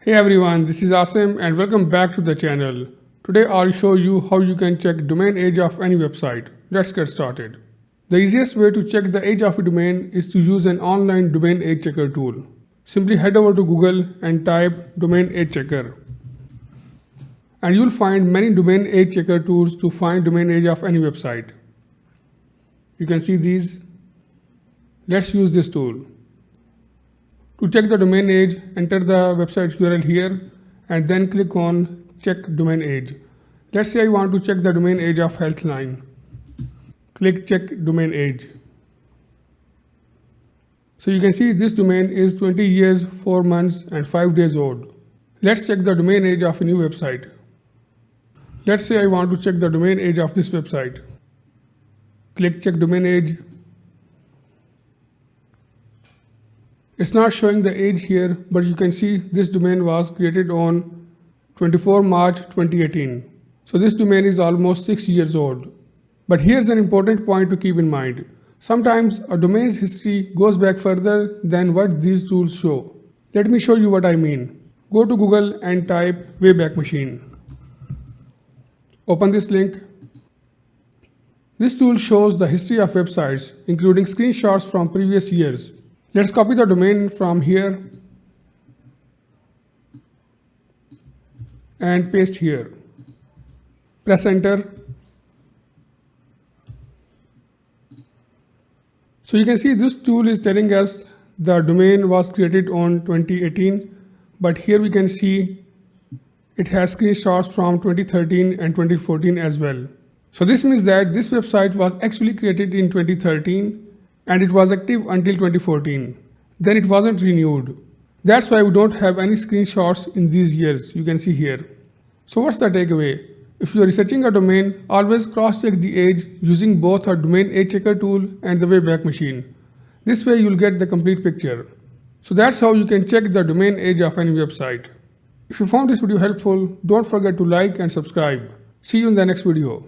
Hey everyone, this is Asim and welcome back to the channel. Today I'll show you how you can check domain age of any website. Let's get started. The easiest way to check the age of a domain is to use an online domain age checker tool. Simply head over to Google and type domain age checker. And you'll find many domain age checker tools to find domain age of any website. You can see these. Let's use this tool. To check the domain age, enter the website's URL here and then click on check domain age. Let's say I want to check the domain age of Healthline. Click check domain age. So you can see this domain is 20 years, 4 months and 5 days old. Let's check the domain age of a new website. Let's say I want to check the domain age of this website. Click check domain age. It's not showing the age here, but you can see this domain was created on 24 March 2018. So this domain is almost 6 years old. But here's an important point to keep in mind. Sometimes a domain's history goes back further than what these tools show. Let me show you what I mean. Go to Google and type Wayback Machine. Open this link. This tool shows the history of websites, including screenshots from previous years. Let's copy the domain from here and paste here. Press enter. So you can see this tool is telling us the domain was created on 2018, but here we can see it has screenshots from 2013 and 2014 as well. So this means that this website was actually created in 2013 and it was active until 2014. Then it wasn't renewed. That's why we don't have any screenshots in these years, you can see here. So what's the takeaway? If you are researching a domain, always cross-check the age using both a domain age checker tool and the Wayback Machine. This way you'll get the complete picture. So that's how you can check the domain age of any website. If you found this video helpful, don't forget to like and subscribe. See you in the next video.